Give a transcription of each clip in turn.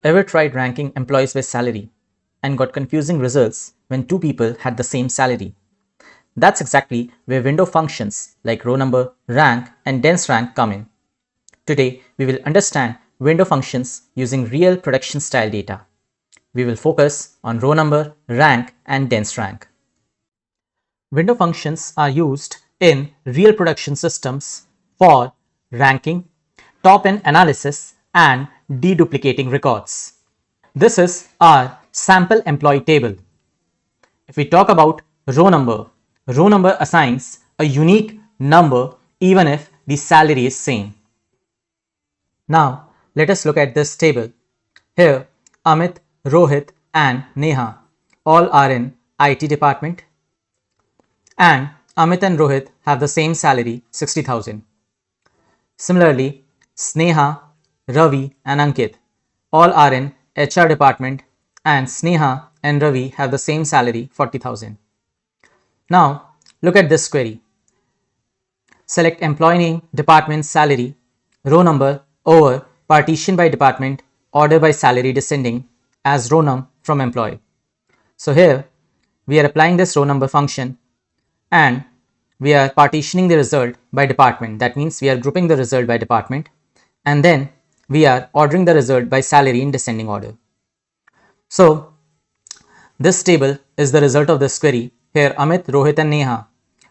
Ever tried ranking employees by salary and got confusing results when two people had the same salary? That's exactly where window functions like row number, rank, and dense rank come in. Today, we will understand window functions using real production style data. We will focus on row number, rank, and dense rank. Window functions are used in real production systems for ranking, top-end analysis, and deduplicating records. This is our sample employee table. If we talk about row number assigns a unique number even if the salary is same. Now, let us look at this table. Here, Amit, Rohit, and Neha all are in IT department, and Amit and Rohit have the same salary, 60,000. Similarly, Sneha, Ravi, and Ankit all are in HR department, and Sneha and Ravi have the same salary, 40,000. Now, look at this query. Select employee name, department, salary, row number over partition by department, order by salary descending as row num from employee. So here we are applying this row number function and we are partitioning the result by department. That means we are grouping the result by department and then we are ordering the result by salary in descending order. So this table is the result of this query. Here Amit, Rohit and Neha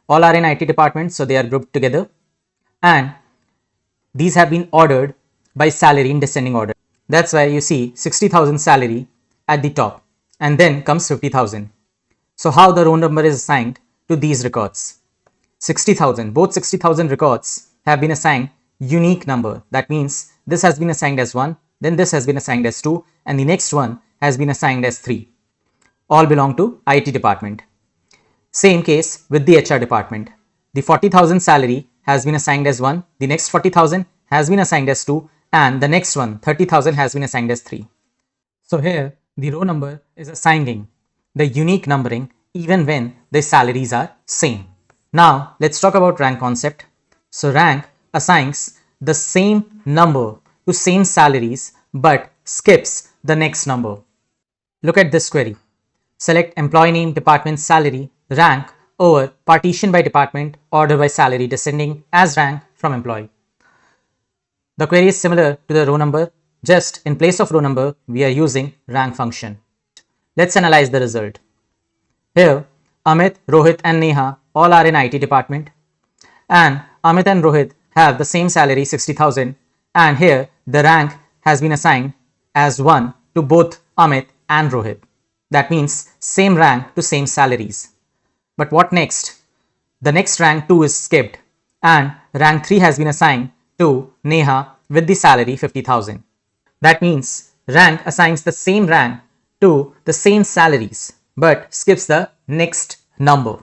all are in IT department, so they are grouped together and these have been ordered by salary in descending order. That's why you see 60,000 salary at the top and then comes 50,000. So how the row number is assigned to these records? 60,000, both 60,000 records have been assigned unique number. That means this has been assigned as 1, then this has been assigned as 2, and the next one has been assigned as 3. All belong to IT department. Same case with the HR department. The 40,000 salary has been assigned as 1, the next 40,000 has been assigned as 2, and the next one, 30,000, has been assigned as 3. So here the row number is assigning the unique numbering even when the salaries are same. Now let's talk about rank concept. So rank assigns the same number to same salaries but skips the next number. Look at this query. Select employee name, department, salary, rank over partition by department, order by salary descending as rank from employee. The query is similar to the row number, just in place of row number we are using rank function. Let's analyze the result. Here Amit, Rohit and Neha all are in IT department and Amit and Rohit have the same salary, 60,000, and here the rank has been assigned as 1 to both Amit and Rohit. That means same rank to same salaries. But what next? The next rank 2 is skipped and rank 3 has been assigned to Neha with the salary 50,000. That means rank assigns the same rank to the same salaries but skips the next number.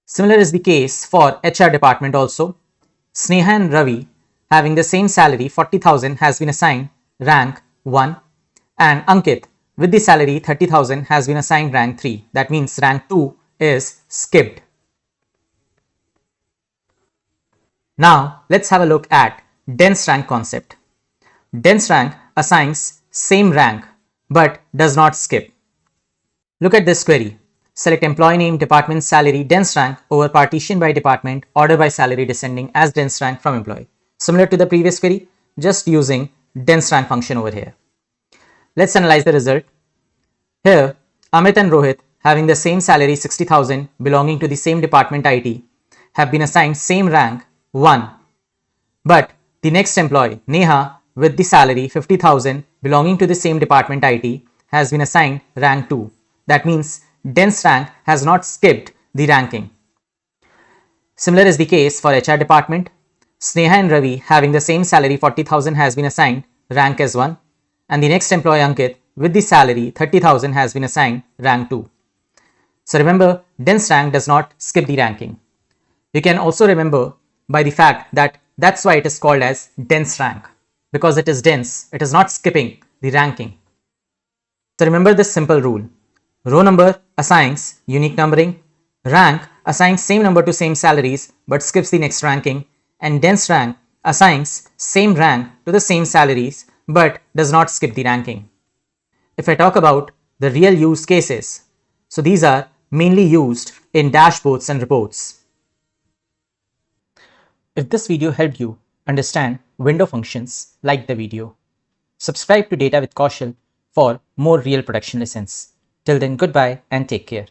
Similar is the case for HR department also. Sneha and Ravi having the same salary, 40,000, has been assigned rank 1 and Ankit with the salary 30,000 has been assigned rank 3. That means rank 2 is skipped. Now let's have a look at dense rank concept. Dense rank assigns same rank but does not skip. Look at this query. Select employee name, department, salary, dense rank over partition by department, order by salary descending as dense rank from employee. Similar to the previous query, just using dense rank function over here. Let's analyze the result. Here Amit and Rohit having the same salary, 60,000, belonging to the same department IT, have been assigned same rank 1. But the next employee, Neha, with the salary 50,000, belonging to the same department IT, has been assigned rank 2. That means dense rank has not skipped the ranking. Similar is the case for HR department. Sneha and Ravi having the same salary, 40,000, has been assigned rank as 1, and the next employee, Ankit, with the salary 30,000, has been assigned rank 2. So remember, dense rank does not skip the ranking. You can also remember by the fact that that's why it is called as dense rank, because it is dense, it is not skipping the ranking. So remember this simple rule. Row number assigns unique numbering, rank assigns same number to same salaries but skips the next ranking, and dense rank assigns same rank to the same salaries but does not skip the ranking. If I talk about the real use cases, so these are mainly used in dashboards and reports. If this video helped you understand window functions, like the video. Subscribe to Data with Kaushal for more real production lessons. Till then, goodbye and take care.